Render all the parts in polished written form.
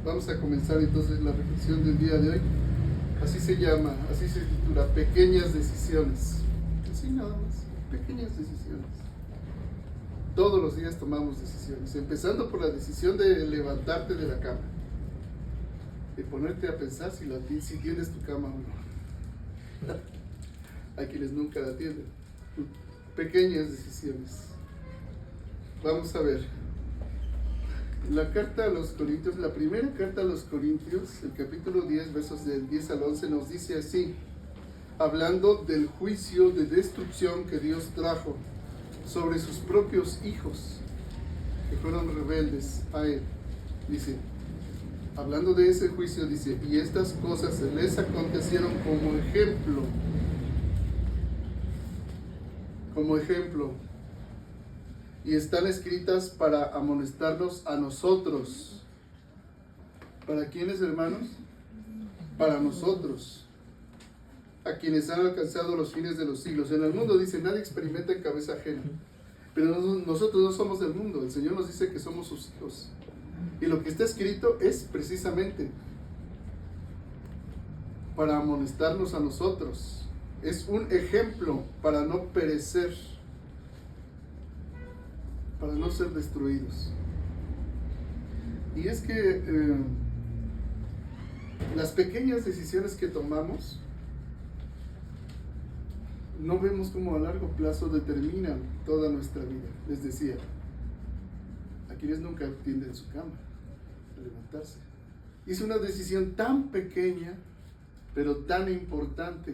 Vamos a comenzar entonces la reflexión del día de hoy. Así se llama, así se titula, Pequeñas Decisiones. Así nada más, pequeñas decisiones. Todos los días tomamos decisiones, empezando por la decisión de levantarte de la cama, de ponerte a pensar si tienes tu cama o no. Hay quienes nunca la tienen. Pequeñas decisiones. Vamos a ver. La carta a los Corintios, la primera carta a los Corintios, el capítulo 10, versos del 10 al 11, nos dice así, hablando del juicio de destrucción que Dios trajo sobre sus propios hijos, que fueron rebeldes a Él. Dice, hablando de ese juicio, dice, y estas cosas se les acontecieron como ejemplo, y están escritas para amonestarnos a nosotros. ¿Para quiénes, hermanos? Para nosotros, a quienes han alcanzado los fines de los siglos. En el mundo dice, nadie experimenta en cabeza ajena, pero nosotros no somos del mundo. El Señor nos dice que somos sus hijos, y lo que está escrito es precisamente para amonestarnos a nosotros. Es un ejemplo para no perecer, para no ser destruidos. Y es que las pequeñas decisiones que tomamos no vemos cómo a largo plazo determinan toda nuestra vida. Les decía, a quienes nunca tienden su cama a levantarse. Es una decisión tan pequeña, pero tan importante.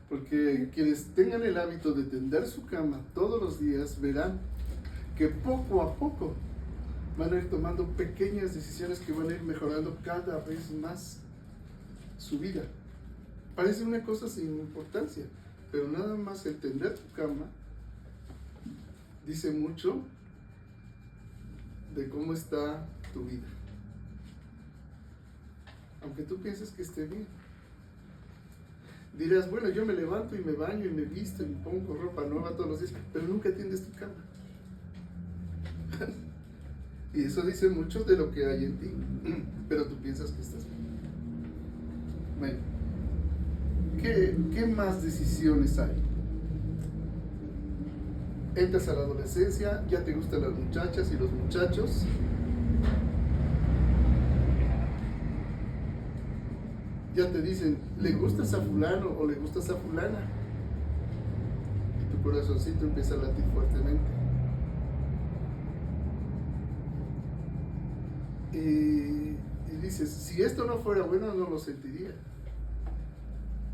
Porque quienes tengan el hábito de tender su cama todos los días verán que poco a poco van a ir tomando pequeñas decisiones que van a ir mejorando cada vez más su vida. Parece una cosa sin importancia, pero nada más el tender tu cama dice mucho de cómo está tu vida. Aunque tú pienses que esté bien. Dirás, bueno, yo me levanto y me baño y me visto y me pongo ropa nueva todos los días, pero nunca tiendes tu cama. Y eso dice mucho de lo que hay en ti, pero tú piensas que estás bien. Bueno, ¿qué más decisiones hay? Entras a la adolescencia, ya te gustan las muchachas y los muchachos. Ya te dicen, ¿le gustas a fulano o le gustas a fulana? Y tu corazoncito empieza a latir fuertemente. Y dices, si esto no fuera bueno, no lo sentiría.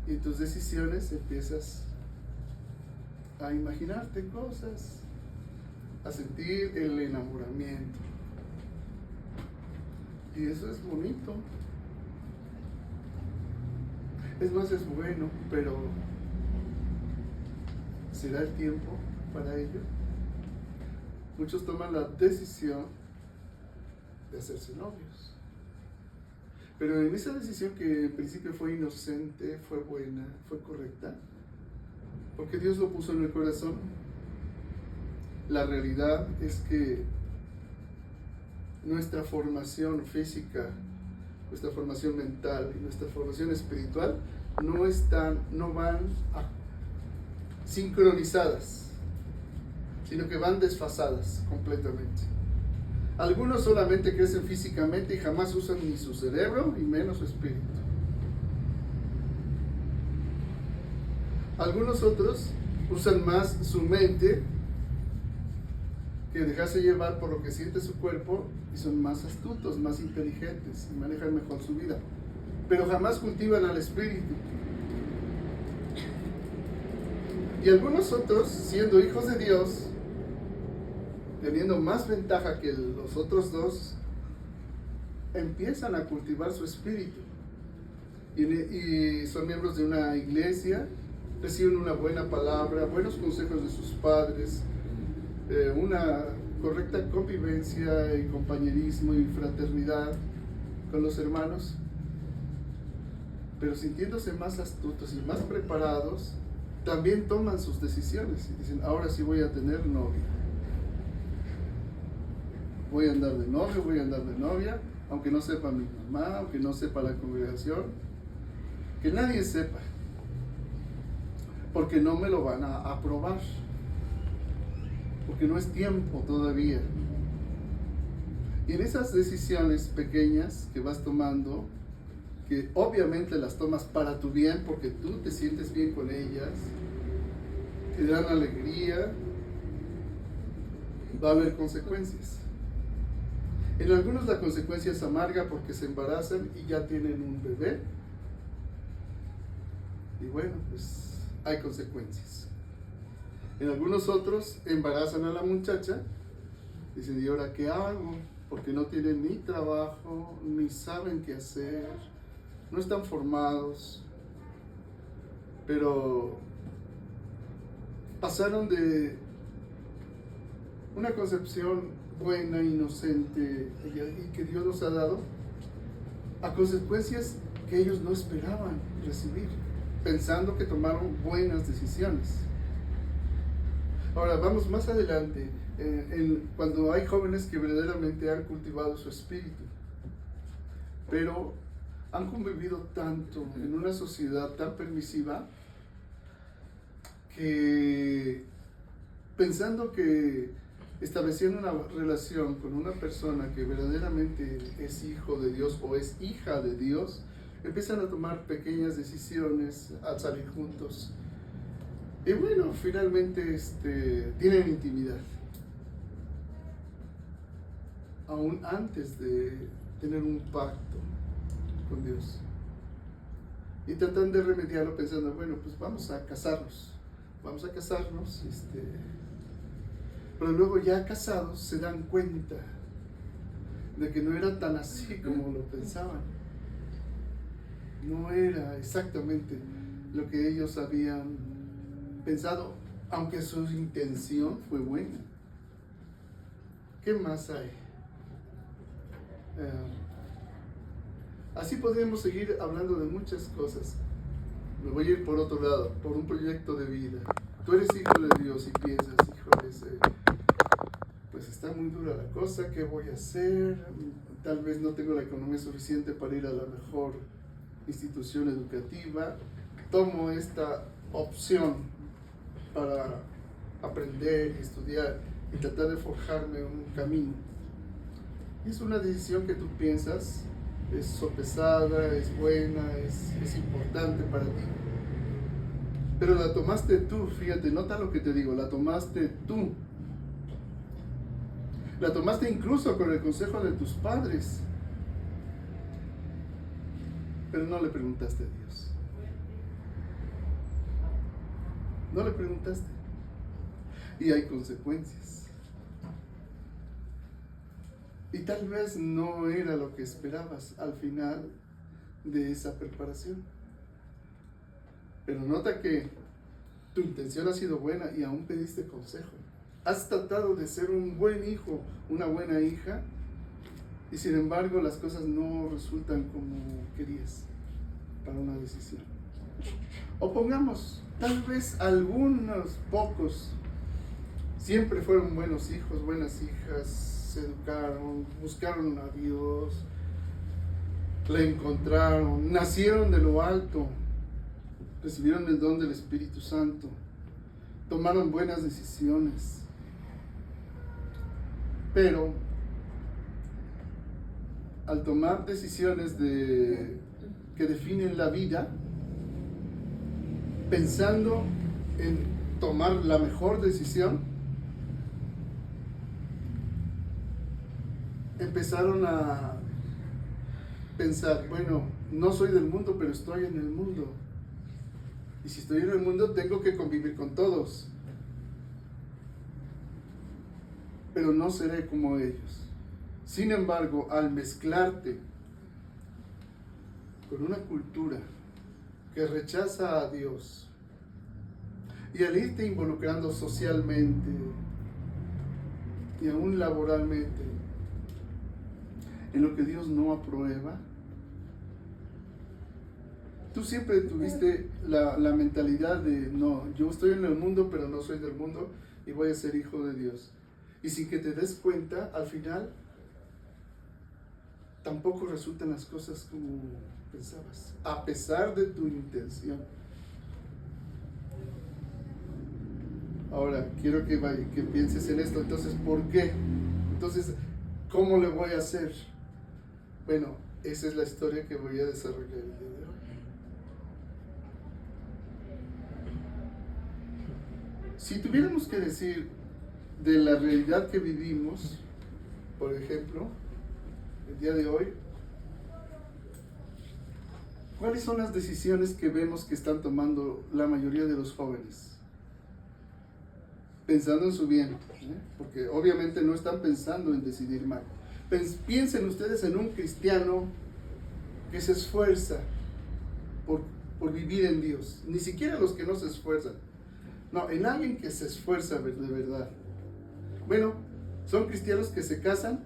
Y en tus decisiones empiezas a imaginarte cosas, a sentir el enamoramiento. Y eso es bonito. Es más, es bueno, pero ¿será el tiempo para ello? Muchos toman la decisión de hacerse novios. Pero en esa decisión que en principio fue inocente, fue buena, fue correcta, porque Dios lo puso en el corazón, la realidad es que nuestra formación física, nuestra formación mental y nuestra formación espiritual no van sincronizadas, sino que van desfasadas completamente. Algunos solamente crecen físicamente y jamás usan ni su cerebro y menos su espíritu. Algunos otros usan más su mente que dejarse llevar por lo que siente su cuerpo y son más astutos, más inteligentes y manejan mejor su vida, pero jamás cultivan al espíritu. Y algunos otros, siendo hijos de Dios, teniendo más ventaja que los otros dos, empiezan a cultivar su espíritu y son miembros de una iglesia, reciben una buena palabra, buenos consejos de sus padres, una correcta convivencia y compañerismo y fraternidad con los hermanos, pero sintiéndose más astutos y más preparados, también toman sus decisiones y dicen, ahora sí voy a tener novia, voy a andar de novio, voy a andar de novia, aunque no sepa mi mamá, aunque no sepa la congregación, que nadie sepa, porque no me lo van a aprobar, porque no es tiempo todavía. Y en esas decisiones pequeñas que vas tomando, que obviamente las tomas para tu bien, porque tú te sientes bien con ellas, te dan alegría, va a haber consecuencias. En algunos la consecuencia es amarga porque se embarazan y ya tienen un bebé. Y bueno, pues hay consecuencias. En algunos otros embarazan a la muchacha, dicen, ¿y ahora qué hago? Porque no tienen ni trabajo, ni saben qué hacer, no están formados, pero pasaron de una concepción buena, inocente y que Dios nos ha dado, a consecuencias que ellos no esperaban recibir, pensando que tomaron buenas decisiones. Ahora vamos más adelante, cuando hay jóvenes que verdaderamente han cultivado su espíritu, pero han convivido tanto en una sociedad tan permisiva que pensando que estableciendo una relación con una persona que verdaderamente es hijo de Dios o es hija de Dios, empiezan a tomar pequeñas decisiones al salir juntos. Y bueno, finalmente tienen intimidad. Aún antes de tener un pacto con Dios. Y tratan de remediarlo pensando, bueno, pues vamos a casarnos. Pero luego ya casados se dan cuenta de que no era tan así como lo pensaban. No era exactamente lo que ellos habían pensado, aunque su intención fue buena. ¿Qué más hay? Así podríamos seguir hablando de muchas cosas. Me voy a ir por otro lado, por un proyecto de vida. Tú eres hijo de Dios y piensas, híjole, pues está muy dura la cosa, ¿qué voy a hacer? Tal vez no tengo la economía suficiente para ir a la mejor institución educativa. Tomo esta opción para aprender, estudiar y tratar de forjarme un camino. Y es una decisión que tú piensas, es sopesada, es buena, es importante para ti. Pero la tomaste tú, fíjate, nota lo que te digo, la tomaste tú. La tomaste incluso con el consejo de tus padres. Pero no le preguntaste a Dios. No le preguntaste. Y hay consecuencias. Y tal vez no era lo que esperabas al final de esa preparación. Pero nota que tu intención ha sido buena y aún pediste consejo. Has tratado de ser un buen hijo, una buena hija, y sin embargo las cosas no resultan como querías para una decisión. O pongamos, tal vez algunos pocos siempre fueron buenos hijos, buenas hijas, se educaron, buscaron a Dios, le encontraron, nacieron de lo alto, recibieron el don del Espíritu Santo, tomaron buenas decisiones. Pero al tomar decisiones que definen la vida, pensando en tomar la mejor decisión, empezaron a pensar, bueno, no soy del mundo, pero estoy en el mundo. Y si estoy en el mundo, tengo que convivir con todos. Pero no seré como ellos. Sin embargo, al mezclarte con una cultura que rechaza a Dios y al irte involucrando socialmente y aún laboralmente en lo que Dios no aprueba, tú siempre tuviste la mentalidad de, no, yo estoy en el mundo, pero no soy del mundo y voy a ser hijo de Dios. Y sin que te des cuenta, al final tampoco resultan las cosas como pensabas, a pesar de tu intención. Ahora, quiero que pienses en esto. Entonces, ¿por qué? Entonces, ¿cómo le voy a hacer? Bueno, esa es la historia que voy a desarrollar el día de hoy. Si tuviéramos que decir de la realidad que vivimos, por ejemplo, el día de hoy, ¿cuáles son las decisiones que vemos que están tomando la mayoría de los jóvenes? Pensando en su bien, porque obviamente no están pensando en decidir mal. Piensen ustedes en un cristiano que se esfuerza por vivir en Dios, ni siquiera los que no se esfuerzan, no, en alguien que se esfuerza de verdad. Bueno, son cristianos que se casan,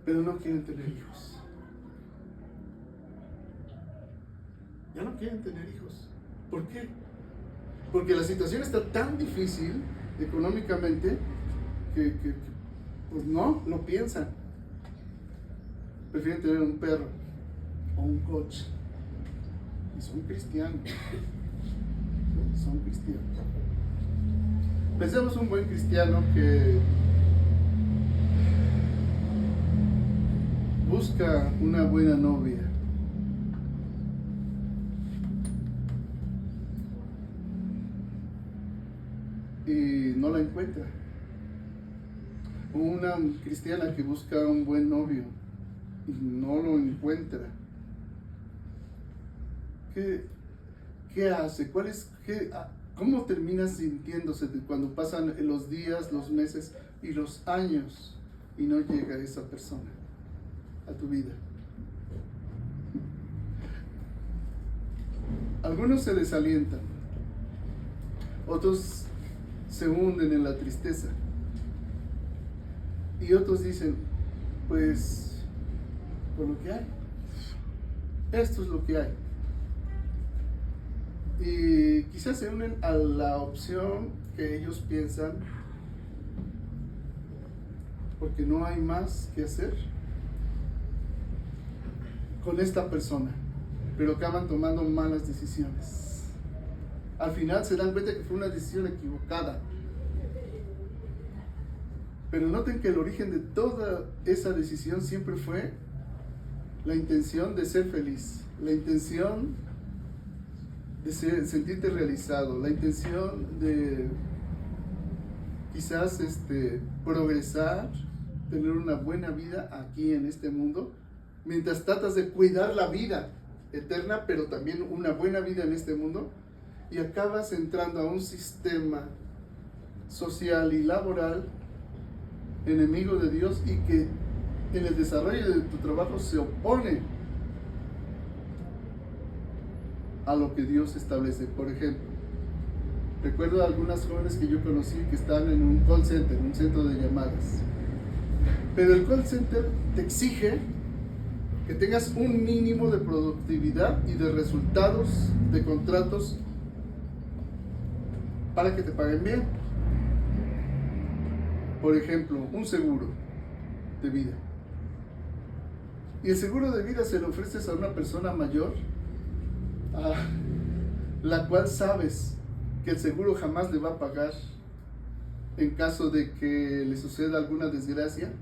pero no quieren tener hijos. Ya no quieren tener hijos. ¿Por qué? Porque la situación está tan difícil económicamente que pues no piensan. Prefieren tener un perro o un coche. Y son cristianos. Son cristianos. Pensemos un buen cristiano que busca una buena novia. Y no la encuentra. Una cristiana que busca un buen novio y no lo encuentra. ¿Qué hace? ¿Cómo termina sintiéndose cuando pasan los días, los meses y los años y no llega esa persona a tu vida? Algunos se desalientan, otros se hunden en la tristeza y otros dicen, pues, por lo que hay, esto es lo que hay. Y quizás se unen a la opción que ellos piensan porque no hay más que hacer con esta persona, pero acaban tomando malas decisiones. Al final se dan cuenta que fue una decisión equivocada. Pero noten que el origen de toda esa decisión siempre fue la intención de ser feliz, la intención de sentirte realizado, la intención de quizás progresar, tener una buena vida aquí en este mundo, mientras tratas de cuidar la vida eterna, pero también una buena vida en este mundo, y acabas entrando a un sistema social y laboral enemigo de Dios y que en el desarrollo de tu trabajo se opone a lo que Dios establece. Por ejemplo, recuerdo a algunas jóvenes que yo conocí que están en un call center, un centro de llamadas, pero el call center te exige que tengas un mínimo de productividad y de resultados de contratos para que te paguen bien. Por ejemplo, un seguro de vida. Y el seguro de vida se lo ofreces a una persona mayor, a la cual sabes que el seguro jamás le va a pagar en caso de que le suceda alguna desgracia.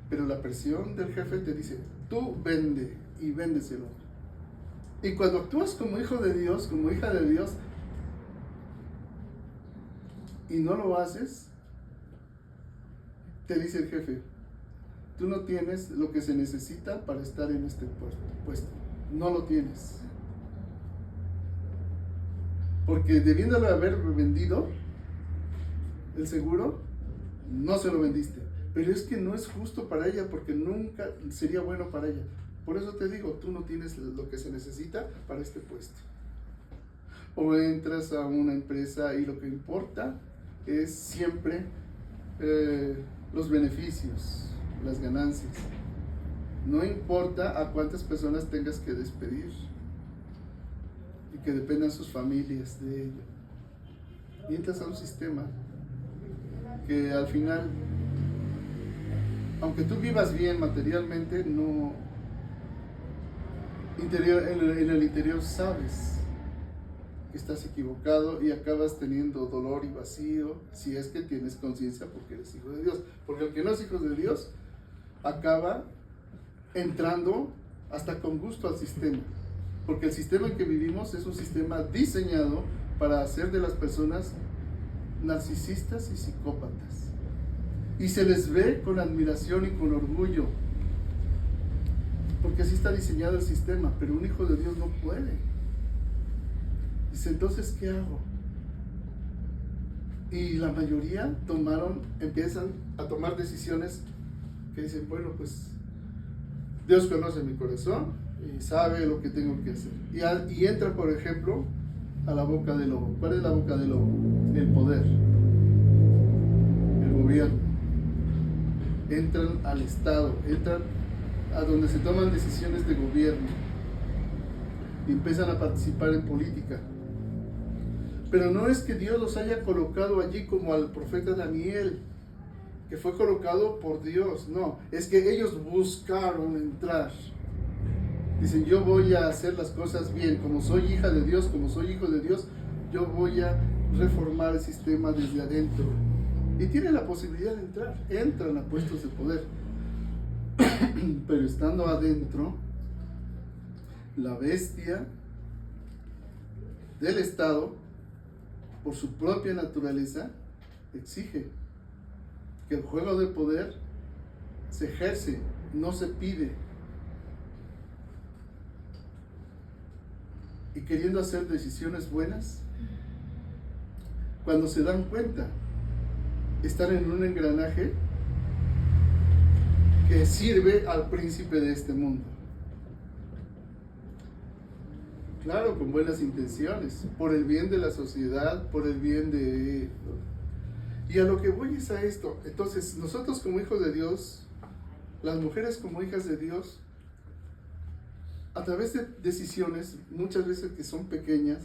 Pero la presión del jefe te dice, tú vende y véndeselo. Y cuando actúas como hijo de Dios, como hija de Dios, y no lo haces, te dice el jefe, tú no tienes lo que se necesita para estar en este puesto. No lo tienes. Porque debiéndolo haber vendido el seguro, no se lo vendiste. Pero es que no es justo para ella, porque nunca sería bueno para ella. Por eso te digo, tú no tienes lo que se necesita para este puesto. O entras a una empresa y lo que importa es siempre los beneficios, las ganancias. No importa a cuántas personas tengas que despedir y que dependan sus familias de ello. Y entras a un sistema que al final, aunque tú vivas bien materialmente, no, en el interior sabes que estás equivocado y acabas teniendo dolor y vacío si es que tienes conciencia porque eres hijo de Dios. Porque el que no es hijo de Dios acaba entrando hasta con gusto al sistema. Porque el sistema en que vivimos es un sistema diseñado para hacer de las personas narcisistas y psicópatas. Y se les ve con admiración y con orgullo. Porque así está diseñado el sistema, pero un hijo de Dios no puede. Dice, entonces, ¿qué hago? Y la mayoría empiezan a tomar decisiones que dicen, bueno, pues Dios conoce mi corazón y sabe lo que tengo que hacer. Y entra, por ejemplo, a la boca del lobo. ¿Cuál es la boca del lobo? El poder, el gobierno. Entran al Estado, entran a donde se toman decisiones de gobierno y empiezan a participar en política. Pero no es que Dios los haya colocado allí como al profeta Daniel, que fue colocado por Dios, no, es que ellos buscaron entrar. Dicen, yo voy a hacer las cosas bien, como soy hija de Dios, como soy hijo de Dios, yo voy a reformar el sistema desde adentro. Y tienen la posibilidad de entrar, entran a puestos de poder. Pero estando adentro, la bestia del Estado, por su propia naturaleza, exige que el juego de poder se ejerce, no se pide. Y queriendo hacer decisiones buenas, cuando se dan cuenta, están en un engranaje que sirve al príncipe de este mundo. Claro, con buenas intenciones, por el bien de la sociedad, por el bien de... Y a lo que voy es a esto. Entonces, nosotros como hijos de Dios, las mujeres como hijas de Dios, a través de decisiones, muchas veces que son pequeñas,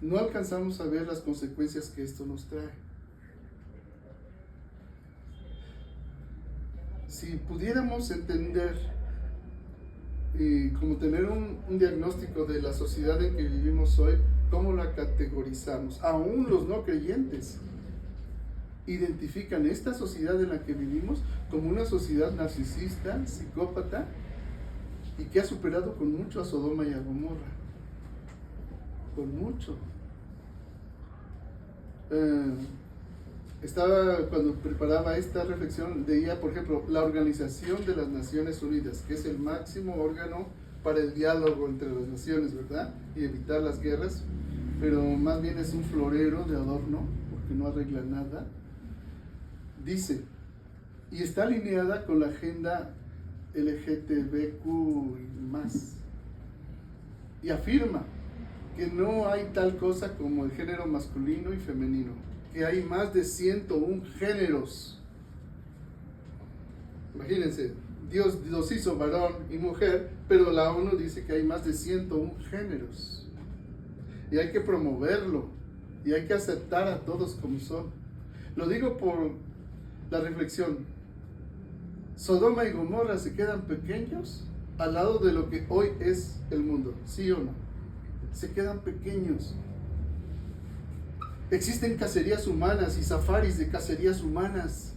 no alcanzamos a ver las consecuencias que esto nos trae. Si pudiéramos entender y como tener un diagnóstico de la sociedad en que vivimos hoy, ¿cómo la categorizamos? Aún los no creyentes identifican esta sociedad en la que vivimos como una sociedad narcisista, psicópata, y que ha superado con mucho a Sodoma y a Gomorra. Con mucho. Cuando preparaba esta reflexión, leía, por ejemplo, la Organización de las Naciones Unidas, que es el máximo órgano para el diálogo entre las naciones, ¿verdad? Y evitar las guerras, pero más bien es un florero de adorno, porque no arregla nada. Dice, y está alineada con la agenda LGTBQ y más. Y afirma que no hay tal cosa como el género masculino y femenino, que hay más de 101 géneros. Imagínense, Dios los hizo varón y mujer, pero la ONU dice que hay más de 101 géneros. Y hay que promoverlo, y hay que aceptar a todos como son. Lo digo por la reflexión. Sodoma y Gomorra se quedan pequeños al lado de lo que hoy es el mundo, ¿sí o no? Se quedan pequeños. Existen cacerías humanas y safaris de cacerías humanas.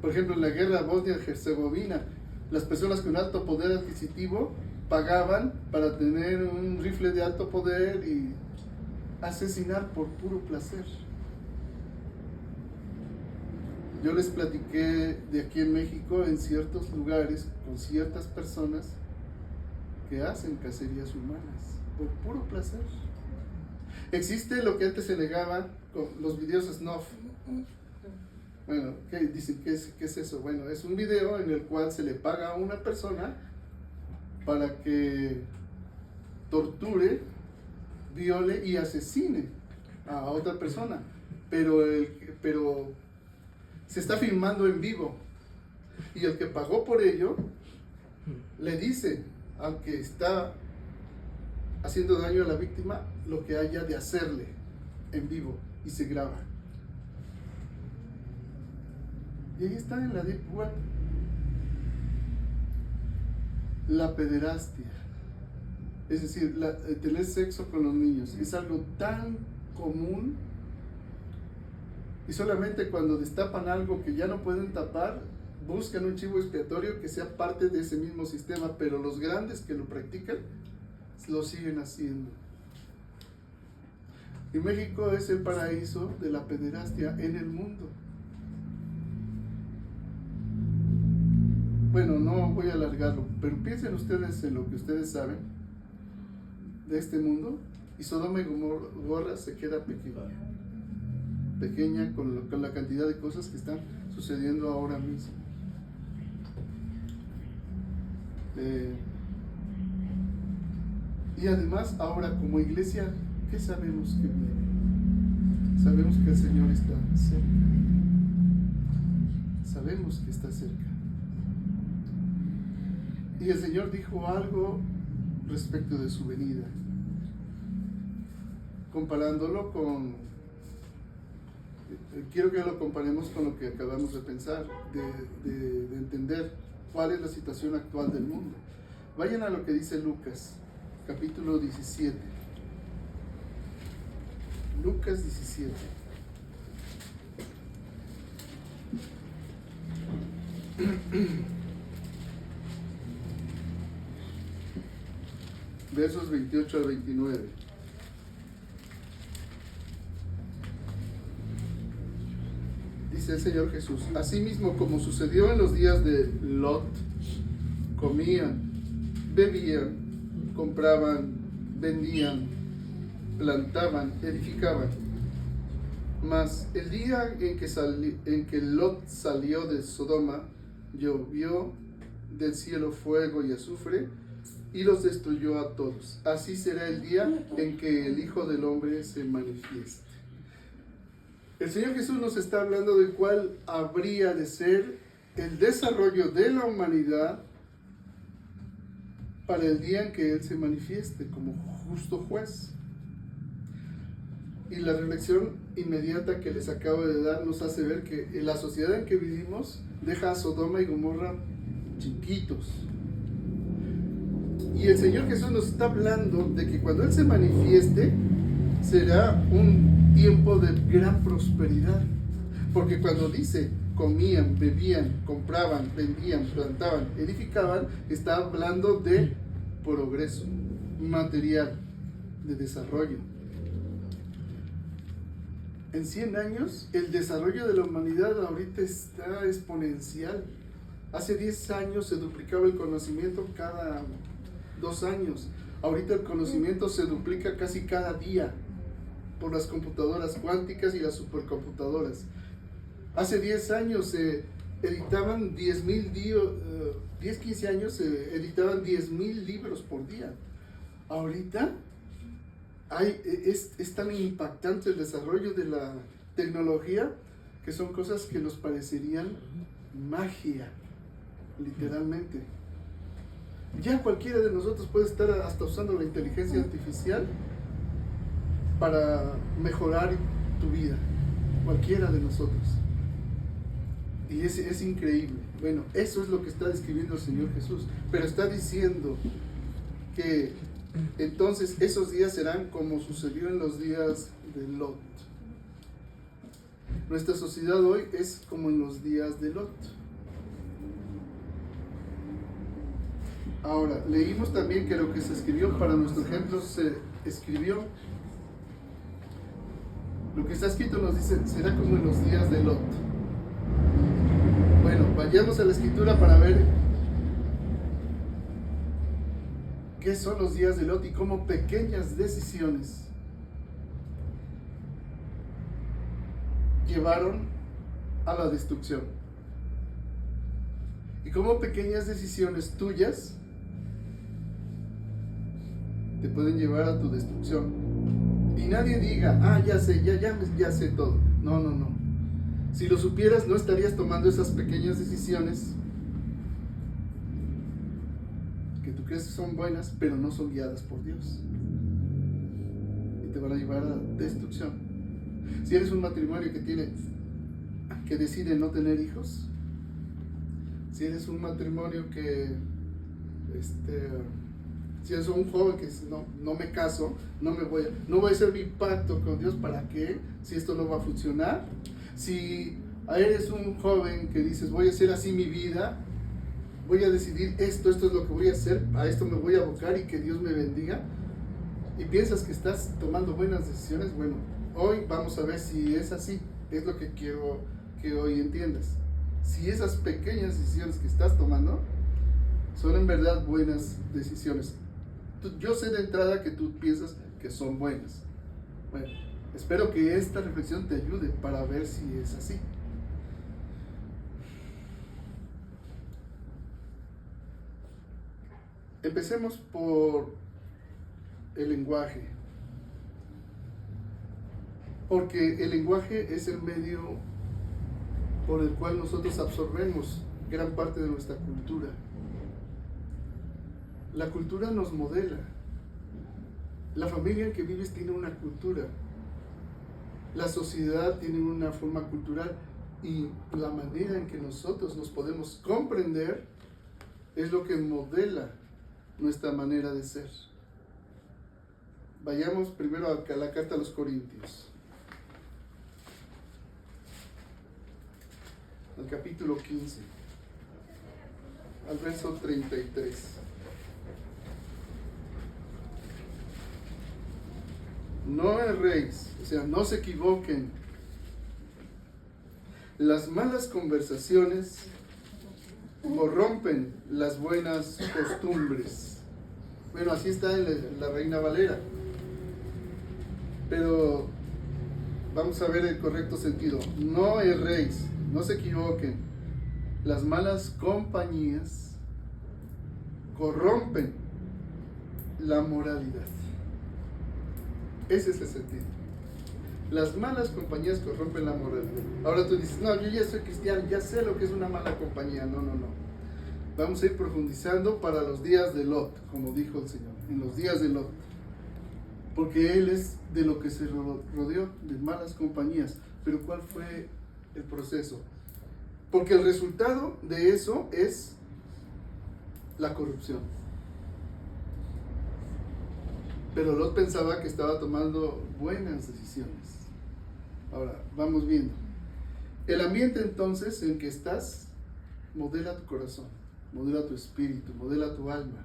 Por ejemplo, en la guerra Bosnia-Herzegovina, las personas con alto poder adquisitivo pagaban para tener un rifle de alto poder y asesinar por puro placer. Yo les platiqué de aquí en México, en ciertos lugares, con ciertas personas que hacen cacerías humanas por puro placer. Existe lo que antes se negaba con los videos snuff. Bueno, ¿qué dicen? ¿Qué es eso? Bueno, es un video en el cual se le paga a una persona para que torture, viole y asesine a otra persona. Pero se está filmando en vivo. Y el que pagó por ello le dice al que está haciendo daño a la víctima lo que haya de hacerle en vivo, y se graba. Y ahí está en la Deep Web. La pederastia, es decir, tener sexo con los niños, es algo tan común, y solamente cuando destapan algo que ya no pueden tapar, buscan un chivo expiatorio que sea parte de ese mismo sistema, pero los grandes que lo practican, lo siguen haciendo. Y México es el paraíso de la pederastia en el mundo. Bueno, no voy a alargarlo, pero piensen ustedes en lo que ustedes saben de este mundo, y Sodoma y Gomorra se queda pequeña con la cantidad de cosas que están sucediendo ahora mismo. Y además, ahora como iglesia, ¿qué sabemos que viene? Sabemos que el Señor está cerca. Sabemos que está cerca. Y el Señor dijo algo respecto de su venida, comparándolo con, quiero que lo comparemos con lo que acabamos de pensar, de entender cuál es la situación actual del mundo. Vayan a lo que dice Lucas, capítulo 17. Lucas 17. Versos 28 al 29. Dice el Señor Jesús: asimismo, como sucedió en los días de Lot, comían, bebían, compraban, vendían, plantaban, edificaban. Mas el día en que Lot salió de Sodoma, llovió del cielo fuego y azufre, y los destruyó a todos. Así será el día en que el Hijo del Hombre se manifieste. El Señor Jesús nos está hablando de cuál habría de ser el desarrollo de la humanidad para el día en que Él se manifieste como justo juez. Y la reflexión inmediata que les acabo de dar nos hace ver que la sociedad en que vivimos deja a Sodoma y Gomorra chiquitos. Y el Señor Jesús nos está hablando de que cuando Él se manifieste será un tiempo de gran prosperidad. Porque cuando dice comían, bebían, compraban, vendían, plantaban, edificaban, está hablando de progreso material, de desarrollo. En 100 años, el desarrollo de la humanidad ahorita está exponencial. Hace 10 años se duplicaba el conocimiento cada 2 años. Ahorita el conocimiento se duplica casi cada día por las computadoras cuánticas y las supercomputadoras. Hace 10 años se editaban 15 años se editaban 10,000 libros por día. Ahorita es tan impactante el desarrollo de la tecnología que son cosas que nos parecerían magia, literalmente. Ya cualquiera de nosotros puede estar hasta usando la inteligencia artificial para mejorar tu vida, cualquiera de nosotros. Y es increíble. Bueno, eso es lo que está describiendo el Señor Jesús, pero está diciendo que entonces esos días serán como sucedió en los días de Lot. Nuestra sociedad hoy es como en los días de Lot. Ahora, leímos también que lo que se escribió para nuestro ejemplo se escribió. Lo que está escrito nos dice, será como en los días de Lot. Bueno, vayamos a la escritura para ver qué son los días de Lot y cómo pequeñas decisiones llevaron a la destrucción. Y cómo pequeñas decisiones tuyas te pueden llevar a tu destrucción. Y nadie diga, ya sé, ya sé todo. No. Si lo supieras, no estarías tomando esas pequeñas decisiones que tú crees que son buenas, pero no son guiadas por Dios. Y te van a llevar a destrucción. Si eres un matrimonio que tiene que decide no tener hijos, si eres un matrimonio que, si eres un joven que dice, no me caso, no voy a hacer mi pacto con Dios, ¿para qué? Si esto no va a funcionar. Si eres un joven que dices, voy a hacer así mi vida, voy a decidir esto es lo que voy a hacer, a esto me voy a abocar y que Dios me bendiga, y piensas que estás tomando buenas decisiones, bueno, hoy vamos a ver si es así. Es lo que quiero que hoy entiendas. Si esas pequeñas decisiones que estás tomando son en verdad buenas decisiones. Yo sé de entrada que tú piensas que son buenas. Bueno, espero que esta reflexión te ayude para ver si es así. Empecemos por el lenguaje, porque el lenguaje es el medio por el cual nosotros absorbemos gran parte de nuestra cultura. La cultura nos modela. La familia en que vives tiene una cultura. La sociedad tiene una forma cultural, y la manera en que nosotros nos podemos comprender es lo que modela nuestra manera de ser. Vayamos primero a la carta a los Corintios, al capítulo 15, al verso 33. No erréis, o sea, no se equivoquen. Las malas conversaciones corrompen las buenas costumbres. Bueno, así está en la Reina Valera. Pero vamos a ver el correcto sentido. No erréis, no se equivoquen. Las malas compañías corrompen la moralidad. Ese es el sentido. Las malas compañías corrompen la moralidad. Ahora tú dices, no, yo ya soy cristiano, ya sé lo que es una mala compañía. No. Vamos a ir profundizando para los días de Lot, como dijo el Señor, en los días de Lot. Porque él es de lo que se rodeó, de malas compañías. Pero ¿cuál fue el proceso? Porque el resultado de eso es la corrupción. Pero Lot pensaba que estaba tomando buenas decisiones. Ahora, vamos viendo. El ambiente entonces en que estás modela tu corazón, modela tu espíritu, modela tu alma.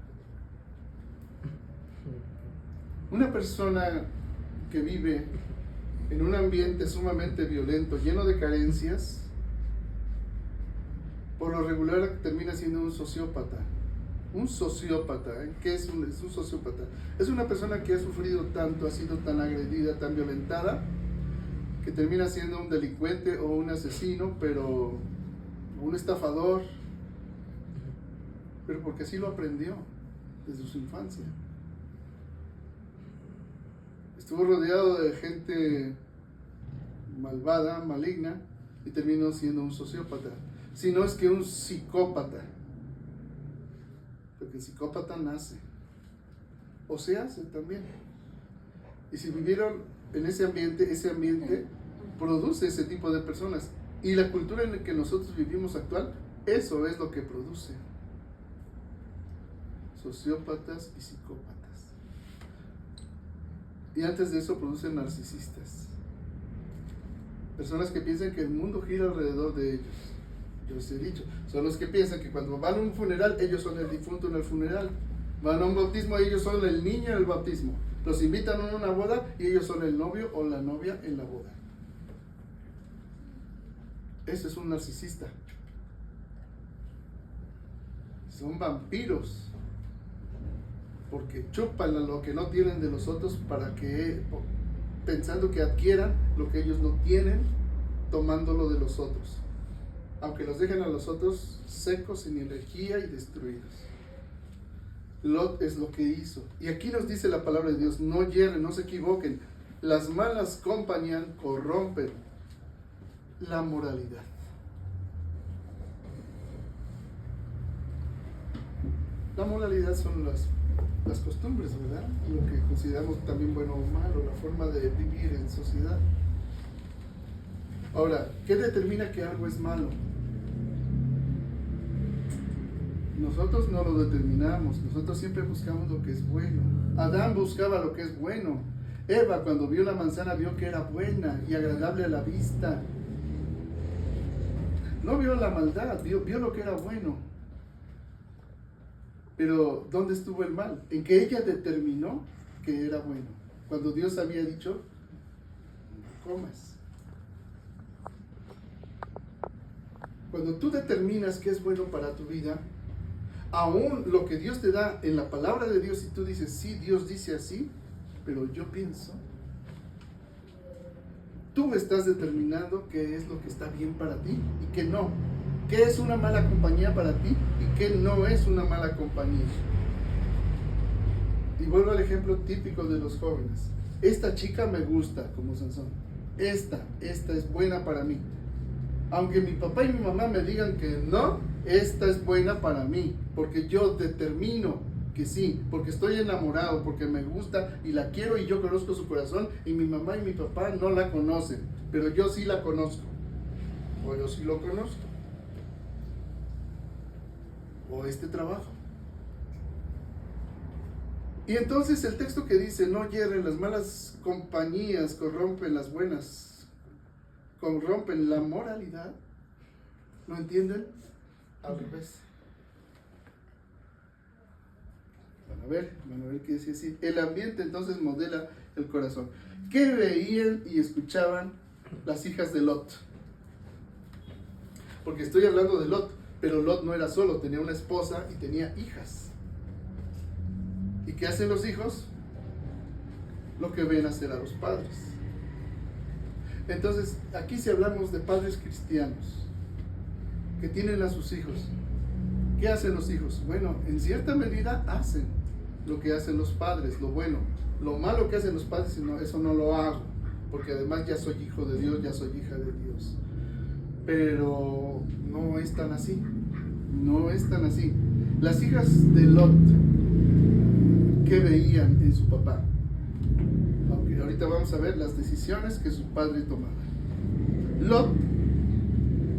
Una persona que vive en un ambiente sumamente violento, lleno de carencias, por lo regular termina siendo un sociópata. Un sociópata, ¿eh? ¿Qué es un sociópata? Es una persona que ha sufrido tanto, ha sido tan agredida, tan violentada, que termina siendo un delincuente o un asesino, pero un estafador, pero porque así lo aprendió desde su infancia. Estuvo rodeado de gente malvada, maligna, y terminó siendo un sociópata. Si no es que un psicópata. Porque el psicópata nace, o se hace también. Y si vivieron en ese ambiente produce ese tipo de personas. Y la cultura en la que nosotros vivimos actual, eso es lo que produce. Sociópatas y psicópatas. Y antes de eso producen narcisistas. Personas que piensan que el mundo gira alrededor de ellos. Yo les he dicho, son los que piensan que cuando van a un funeral, ellos son el difunto en el funeral. Van a un bautismo, ellos son el niño en el bautismo. Los invitan a una boda y ellos son el novio o la novia en la boda. Ese es un narcisista. Son vampiros. Porque chupan a lo que no tienen de los otros pensando que adquieran lo que ellos no tienen, tomándolo de los otros. Aunque los dejen a los otros secos, sin energía y destruidos. Lot es lo que hizo. Y aquí nos dice la palabra de Dios, no hierren, no se equivoquen. Las malas compañías corrompen la moralidad. La moralidad son las costumbres, ¿verdad? Lo que consideramos también bueno o malo, la forma de vivir en sociedad. Ahora, ¿qué determina que algo es malo? Nosotros no lo determinamos, nosotros siempre buscamos lo que es bueno. Adán buscaba lo que es bueno. Eva, cuando vio la manzana, vio que era buena y agradable a la vista. No vio la maldad, vio lo que era bueno. Pero ¿dónde estuvo el mal? En que ella determinó que era bueno. Cuando Dios había dicho, no comas. Cuando tú determinas qué es bueno para tu vida, aún lo que Dios te da en la palabra de Dios, y tú dices, sí, Dios dice así, pero yo pienso, tú estás determinando qué es lo que está bien para ti y qué no. ¿Qué es una mala compañía para ti y qué no es una mala compañía? Y vuelvo al ejemplo típico de los jóvenes. Esta chica me gusta, como Sansón. Esta es buena para mí. Aunque mi papá y mi mamá me digan que no, esta es buena para mí, porque yo determino que sí, porque estoy enamorado, porque me gusta y la quiero y yo conozco su corazón, y mi mamá y mi papá no la conocen, pero yo sí la conozco, o yo sí lo conozco, o este trabajo. Y entonces el texto que dice, no hierren, las malas compañías corrompen las buenas, corrompen la moralidad, ¿lo entienden? Al revés. Van a ver qué dice así. El ambiente entonces modela el corazón. ¿Qué veían y escuchaban las hijas de Lot? Porque estoy hablando de Lot, pero Lot no era solo, tenía una esposa y tenía hijas. ¿Y qué hacen los hijos? Lo que ven hacer a los padres. Entonces, aquí si hablamos de padres cristianos que tienen a sus hijos, ¿qué hacen los hijos? Bueno, en cierta medida hacen lo que hacen los padres, lo bueno. Lo malo que hacen los padres, no, eso no lo hago, porque además ya soy hijo de Dios, ya soy hija de Dios. Pero no es tan así, no es tan así. Las hijas de Lot, ¿qué veían en su papá? Aunque ahorita vamos a ver las decisiones que su padre tomaba. Lot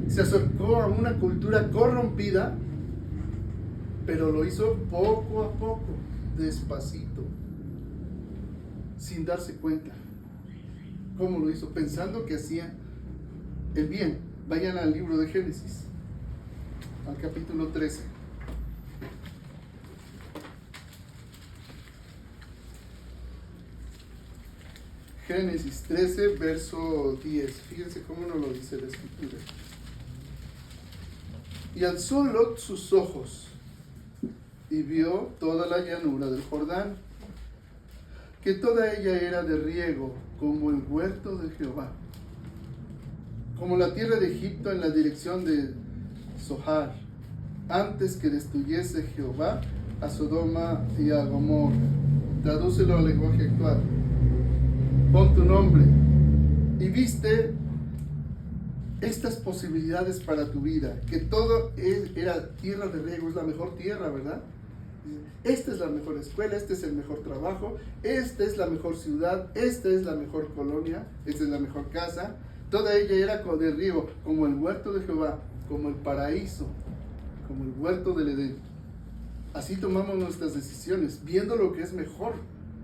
se acercó a una cultura corrompida, pero lo hizo poco a poco, despacito, sin darse cuenta. ¿Cómo lo hizo? Pensando que hacía el bien. Vayan al libro de Génesis, al capítulo 13. Génesis 13, verso 10. Fíjense cómo nos lo dice la escritura. Y alzó Lot sus ojos y vio toda la llanura del Jordán, que toda ella era de riego, como el huerto de Jehová, como la tierra de Egipto en la dirección de Zohar, antes que destruyese Jehová a Sodoma y a Gomorra. Tradúcelo al lenguaje actual. Pon tu nombre. Y viste estas posibilidades para tu vida, que todo era tierra de riego, es la mejor tierra, ¿verdad? Esta es la mejor escuela, este es el mejor trabajo, esta es la mejor ciudad, esta es la mejor colonia, esta es la mejor casa. Toda ella era de riego, como el huerto de Jehová, como el paraíso, como el huerto del Edén. Así tomamos nuestras decisiones, viendo lo que es mejor,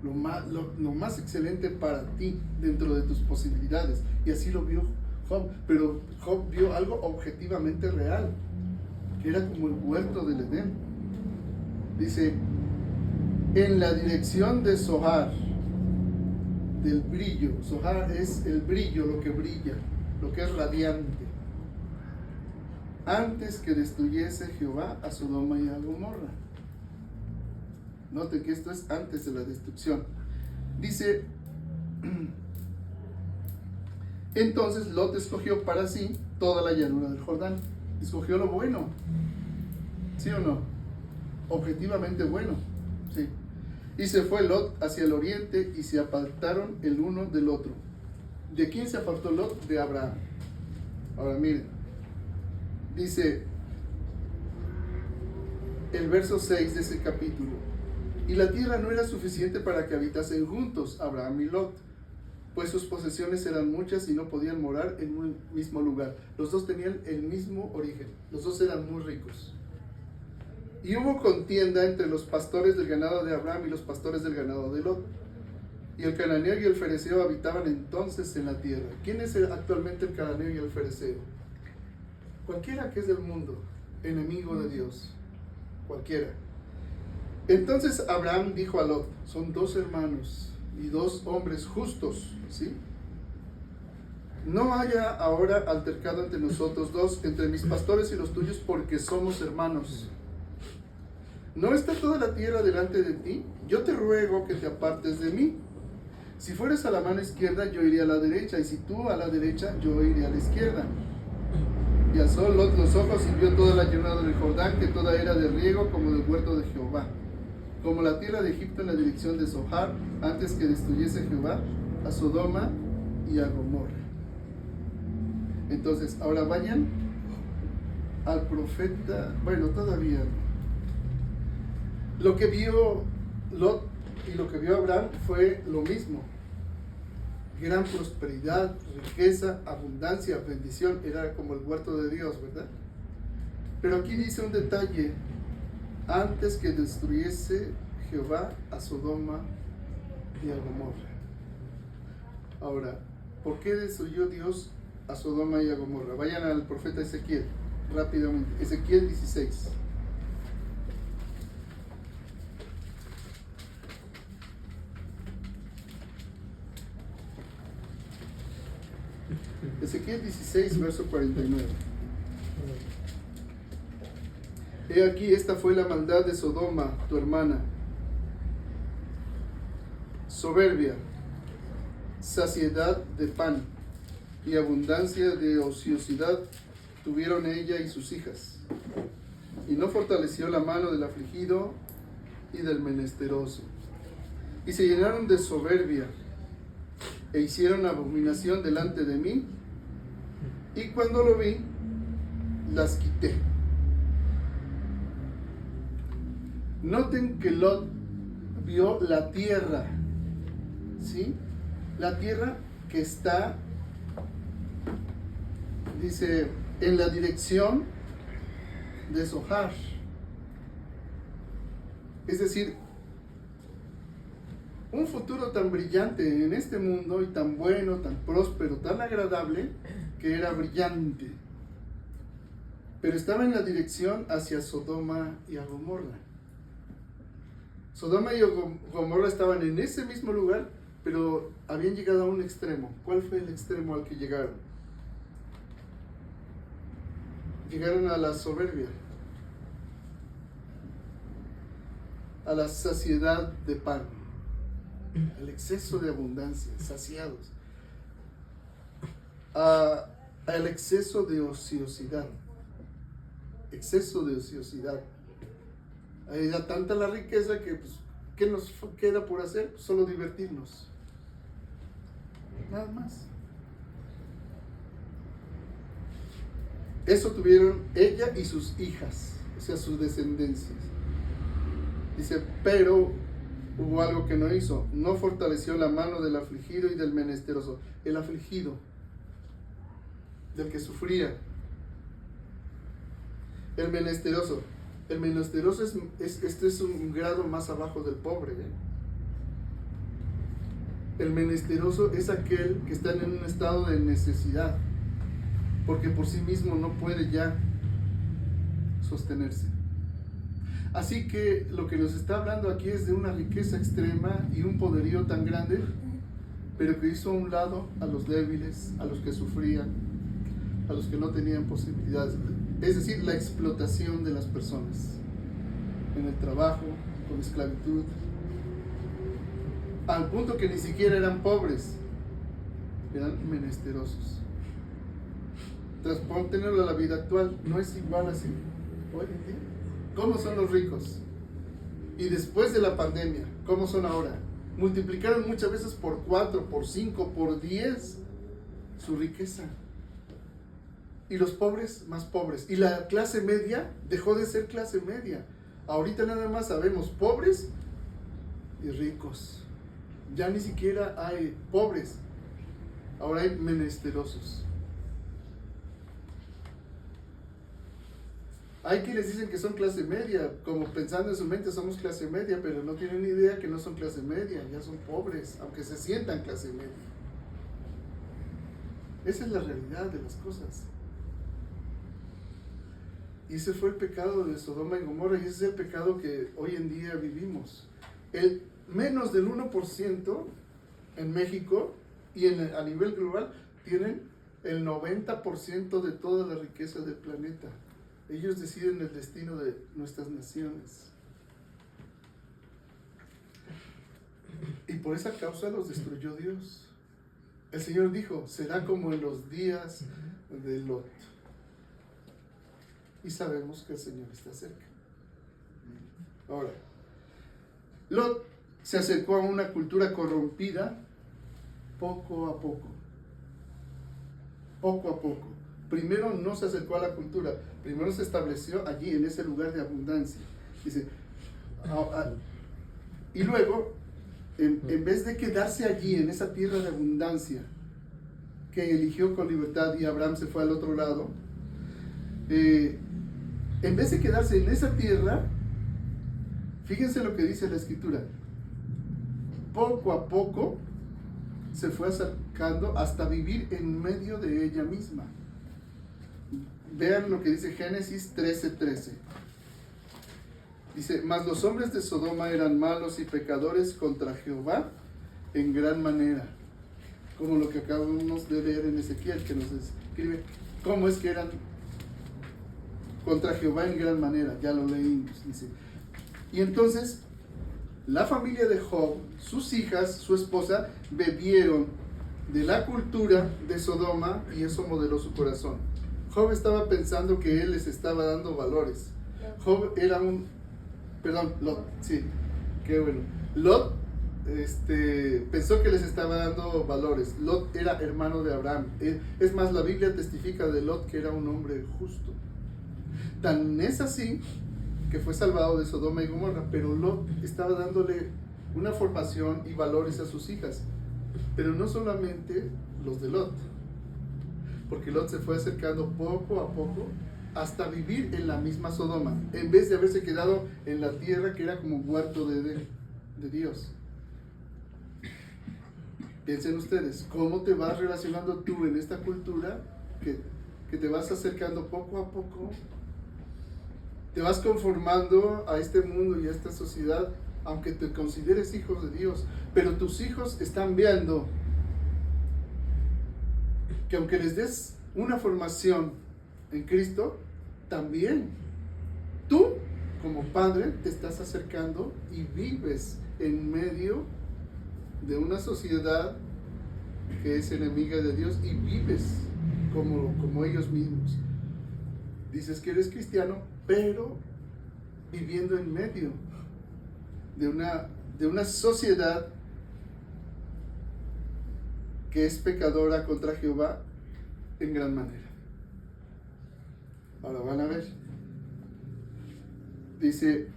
lo más excelente para ti dentro de tus posibilidades. Y así lo vio Job, pero Job vio algo objetivamente real, que era como el huerto del Edén. Dice, en la dirección de Zohar, del brillo. Zohar es el brillo, lo que brilla, lo que es radiante. Antes que destruyese Jehová a Sodoma y a Gomorra. Noten que esto es antes de la destrucción. Dice, entonces Lot escogió para sí toda la llanura del Jordán. Escogió lo bueno. ¿Sí o no? Objetivamente bueno. Sí. Y se fue Lot hacia el oriente y se apartaron el uno del otro. ¿De quién se apartó Lot? De Abraham. Ahora miren. Dice el verso 6 de ese capítulo. Y la tierra no era suficiente para que habitasen juntos Abraham y Lot. pues sus posesiones eran muchas y no podían morar en un mismo lugar. Los dos tenían el mismo origen, los dos eran muy ricos. Y hubo contienda entre los pastores del ganado de Abraham y los pastores del ganado de Lot. Y el cananeo y el fereceo habitaban entonces en la tierra. ¿Quién es actualmente el cananeo y el fereceo? Cualquiera que es del mundo, enemigo de Dios, cualquiera. Entonces Abraham dijo a Lot, son dos hermanos y dos hombres justos, ¿sí? No haya ahora altercado entre nosotros dos, entre mis pastores y los tuyos, porque somos hermanos. ¿No está toda la tierra delante de ti? Yo te ruego que te apartes de mí. Si fueres a la mano izquierda, yo iré a la derecha, y si tú a la derecha, yo iré a la izquierda. Y alzó Lot los ojos y vio toda la llanura del Jordán, que toda era de riego como del huerto de Jehová, como la tierra de Egipto en la dirección de Zohar, antes que destruyese Jehová a Sodoma y a Gomorra. Entonces, ahora vayan al profeta, bueno, todavía no. Lo que vio Lot y lo que vio Abraham fue lo mismo. Gran prosperidad, riqueza, abundancia, bendición, era como el huerto de Dios, ¿verdad? Pero aquí dice un detalle, antes que destruyese Jehová a Sodoma y a Gomorra. Ahora, ¿por qué destruyó Dios a Sodoma y a Gomorra? Vayan al profeta Ezequiel, rápidamente, Ezequiel 16. Ezequiel 16, verso 49. He aquí, esta fue la maldad de Sodoma, tu hermana. Soberbia, saciedad de pan y abundancia de ociosidad tuvieron ella y sus hijas. Y no fortaleció la mano del afligido y del menesteroso. Y se llenaron de soberbia e hicieron abominación delante de mí. Y cuando lo vi, las quité. Noten que Lot vio la tierra, ¿sí? La tierra que está, dice, en la dirección de Zohar. Es decir, un futuro tan brillante en este mundo y tan bueno, tan próspero, tan agradable, que era brillante, pero estaba en la dirección hacia Sodoma y a Gomorra. Sodoma y Gomorra estaban en ese mismo lugar, pero habían llegado a un extremo. ¿Cuál fue el extremo al que llegaron? Llegaron a la soberbia, a la saciedad de pan, al exceso de abundancia, saciados, al exceso de ociosidad. Exceso de ociosidad. Era tanta la riqueza que, pues, ¿qué nos queda por hacer? Solo divertirnos. Nada más. Eso tuvieron ella y sus hijas, o sea, sus descendencias. Dice, pero hubo algo que no hizo. No fortaleció la mano del afligido y del menesteroso. El afligido, del que sufría. El menesteroso. El menesteroso es un grado más abajo del pobre, ¿eh? El menesteroso es aquel que está en un estado de necesidad, porque por sí mismo no puede ya sostenerse. Así que lo que nos está hablando aquí es de una riqueza extrema y un poderío tan grande, pero que hizo a un lado a los débiles, a los que sufrían, a los que no tenían posibilidades. Es decir, la explotación de las personas en el trabajo, con esclavitud, al punto que ni siquiera eran pobres, eran menesterosos. Transpóntenlo a la vida actual, no es igual así hoy en día. ¿Cómo son los ricos? Y después de la pandemia, ¿cómo son ahora? Multiplicaron muchas veces por 4, por 5, por 10 su riqueza. Y los pobres más pobres. Y la clase media dejó de ser clase media. Ahorita nada más sabemos pobres y ricos. Ya ni siquiera hay pobres, ahora hay menesterosos. Hay quienes dicen que son clase media, como pensando en su mente somos clase media, pero no tienen ni idea que no son clase media, ya son pobres, aunque se sientan clase media. Esa es la realidad de las cosas. Y ese fue el pecado de Sodoma y Gomorra, y ese es el pecado que hoy en día vivimos. El menos del 1% en México y a nivel global tienen el 90% de toda la riqueza del planeta. Ellos deciden el destino de nuestras naciones. Y por esa causa los destruyó Dios. El Señor dijo, será como en los días de Lot. Y sabemos que el Señor está cerca. Ahora, Lot se acercó a una cultura corrompida poco a poco. Poco a poco. Primero no se acercó a la cultura, primero se estableció allí, en ese lugar de abundancia. Dice, y luego, en vez de quedarse allí, en esa tierra de abundancia, que eligió con libertad y Abraham se fue al otro lado, en vez de quedarse en esa tierra, fíjense lo que dice la Escritura, poco a poco se fue acercando hasta vivir en medio de ella misma. Vean lo que dice Génesis 13:13. Dice, mas los hombres de Sodoma eran malos y pecadores contra Jehová en gran manera. Como lo que acabamos de leer en Ezequiel, que nos describe cómo es que eran contra Jehová en gran manera. Ya lo leímos, dice. Y entonces, la familia de Job, sus hijas, su esposa, bebieron de la cultura de Sodoma y eso modeló su corazón. Job estaba pensando que él les estaba dando valores. Job era Lot, sí, qué bueno. Lot pensó que les estaba dando valores. Lot era hermano de Abraham. Es más, la Biblia testifica de Lot que era un hombre justo. Tan es así que fue salvado de Sodoma y Gomorra, pero Lot estaba dándole una formación y valores a sus hijas. Pero no solamente los de Lot, porque Lot se fue acercando poco a poco hasta vivir en la misma Sodoma, en vez de haberse quedado en la tierra que era como huerto de Dios. Piensen ustedes, ¿cómo te vas relacionando tú en esta cultura que te vas acercando poco a poco? Te vas conformando a este mundo y a esta sociedad, aunque te consideres hijos de Dios, pero tus hijos están viendo que aunque les des una formación en Cristo, también tú como padre te estás acercando y vives en medio de una sociedad que es enemiga de Dios y vives como ellos mismos. Dices que eres cristiano, pero viviendo en medio de una sociedad que es pecadora contra Jehová en gran manera. Ahora van a ver. Dice,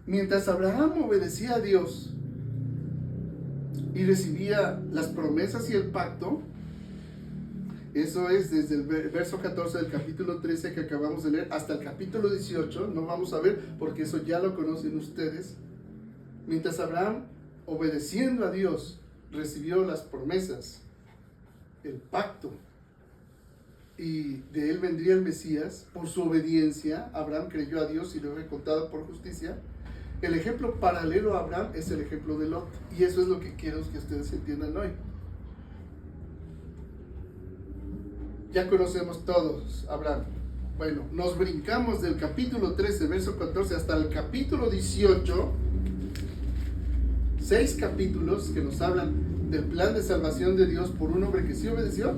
mientras Abraham obedecía a Dios y recibía las promesas y el pacto, eso es desde el verso 14 del capítulo 13 que acabamos de leer hasta el capítulo 18, no vamos a ver porque eso ya lo conocen ustedes. Mientras Abraham, obedeciendo a Dios, recibió las promesas, el pacto, y de él vendría el Mesías, por su obediencia, Abraham creyó a Dios y lo fue contado por justicia. El ejemplo paralelo a Abraham es el ejemplo de Lot, y eso es lo que quiero que ustedes entiendan hoy. Ya conocemos todos a Abraham. Bueno, nos brincamos del capítulo 13, verso 14, hasta el capítulo 18, 6 capítulos que nos hablan del plan de salvación de Dios por un hombre que sí obedeció